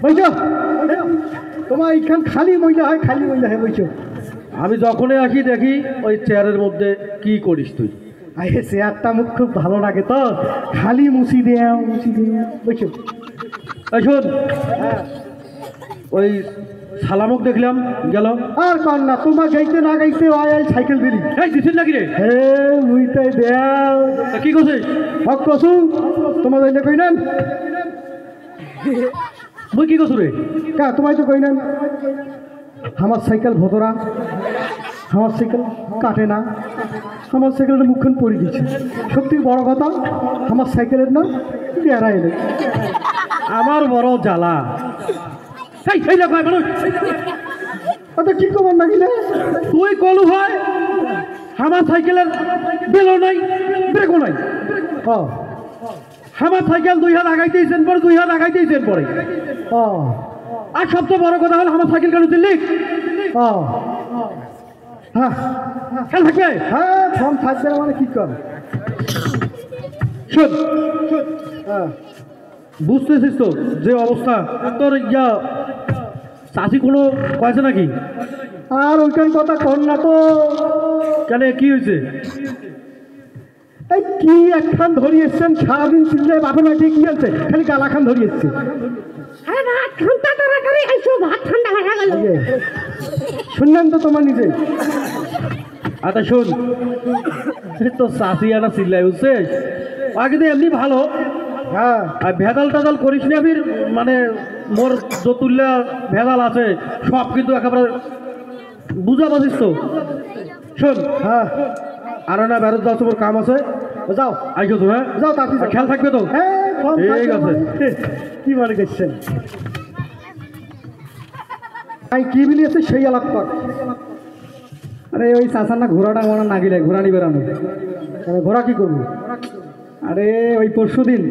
বুঝছো তোমার এইখান খালি মহিলা হয় বুঝছো। আমি যখনই আসি দেখি ওই চেয়ারের মধ্যে কি করিস তুই? আরে চেয়ারটা মুখ খুব ভালো লাগে তো, খালি মুছি দেও বুঝছো। এই শোন, ওই সালামক দেখলাম গেল। আর কর না, তোমার গাইতে না গাইতে আয় সাইকেল বেরি এই দিছেন নাকি রে? হে মুইতে দেও তা কি করছিস? হক কসু তোমার যাইতে কই নেন মুই কি করছু রে? কা তোমায় তো কই নেন আমার সাইকেল ভতরা, আমার সাইকেল কাটে না, আমার সাইকেলের মুখখান পড়ে গেছে। সত্যি বড় কথা, আমার সাইকেলের না বেড়া এলে আমার বড় জ্বালা। এই দেখো মানুষ, আচ্ছা কি খবর নাকিলে তুই কলু হয় আমার সাইকেলের বেলও নাই ব্রেকও নাই। ও আমার সাইকেল 2 হাত আগাইতেছেন পরে 2 হাত আগাইতেছেন পরে। ও আর সবচেয়ে বড় কথা হলো আমার সাইকেল কেন দিল্লি ও হ্যাঁ খেয়াল থাকবে। হ্যাঁ ফোন থাকবে না মানে কি কর শোন, হ্যাঁ বুঝতেছিস তো যে অবস্থা তোর চাষি কোনো কয়েছে নাকি? আর ওইখান কথা কর না তো। কেন কি হয়েছে? এই কি একখান ধরি এসছেন সারাদিন চিনলে বাপের বাড়িতে কি আছে, খালি গালাখান ধরি এসছে। শুনলেন তো তোমার নিজে। আচ্ছা শোন, তো চাষি আনা চিল্লাই বুঝছিস, আগে তো এমনি ভালো। হ্যাঁ আর ভেদাল টাদাল করিস না ফির, মানে মোর যতুল্লা ভেদাল আছে সব কিন্তু একেবারে বুঝা পাচ্ছিস তো। শোন, হ্যাঁ আর না বেরোত যাও, তোমার কাম আছে, যাও আইসো তো। হ্যাঁ যাও তাড়াতাড়ি আর খেয়াল থাকবে তো। হ্যাঁ ফোন ঠিক থাকবে আছে। মানে। কি মনে করছেন ভাই কি বিলিয়েছে সেই আলাপ কর। আরে ওই চাষার না ঘোড়াটা মনে না গেলে ঘোড়া নিয়ে বেড়ানো। ঘোড়া কি করবো? আরে ওই পরশু দিন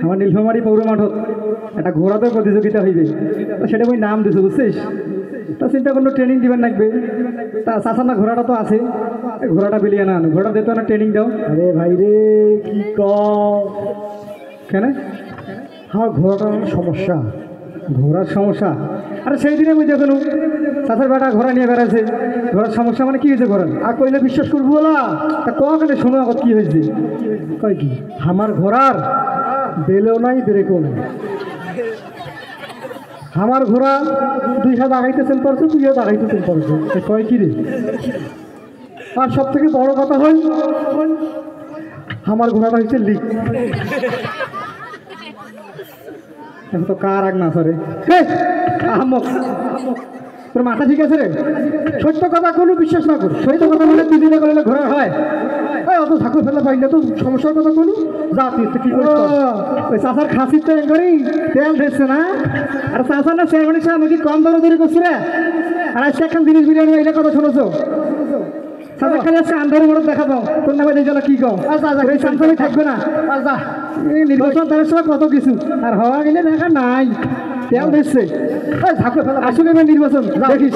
আমার নীলফামারী পৌর মাঠত একটা ঘোড়াতে প্রতিযোগিতা হইবে, তা সেটা ওই নাম দিছে বুঝছিস। তা চিন্তা করলো ট্রেনিং দিবেন লাগবে, তা চাষার না ঘোড়াটা তো আছে, ঘোড়াটা বিলিয়ে না আনো, ঘোড়া দিতে না ট্রেনিং দাও। আরে ভাই রে কি কেন আমার ঘোড়াটা সমস্যা, ঘোড়ার সমস্যা। আরে সেই দিনে আমি দেখুন চাষের বেটা ঘোড়া নিয়ে বেড়াচ্ছে, ঘোড়ার সমস্যা মানে কি হয়েছে ঘোড়ার? আর কইলে বিশ্বাস করবো বলা, তা কেন শোনো আবার কি হয়েছে। কয় কি আমার ঘোড়ার বেলেও নাই ব্রেকও নাই, আমার ঘোড়া 2 হাত আগাইতেছেন পড়ছে, 2 হাত আগাইতেছেন পড়ছে। কয় কি রে? আর সব থেকে বড় কথা হয় আমার ঘোড়াটা হচ্ছে লিক। এখন তো কার আগ না সরে তোর মাথা ঠিক আছে রে? সত্য কথা কোনো বিশ্বাস না কর, সত্য কথা বলে 2 দিনে করলে ঘোরা হয়। অত ঠাকুর ফেলা পাই না তো, সমস্যার কথা কোনো যা তুই কি করিস? ওই চাষার খাসির তো করি তেল ঢেসছে না, আর চাষার না চেয়ারম্যানের সাথে আমাকে কম দরদারি করছি রে। আর আজকে একখান জিনিস বিরিয়ানি এটা কথা শুনেছো? চাষা খালি আজকে আন্ধারের মতো দেখা পাও, তোর নামে এই জন্য কি কম? ওই চাষামি থাকবে না, নির্বাচন তাদের সময় কত কিছু, আর হওয়া গেলে দেখা নাই তেল দিচ্ছে। আসলে নির্বাচন দেখিস।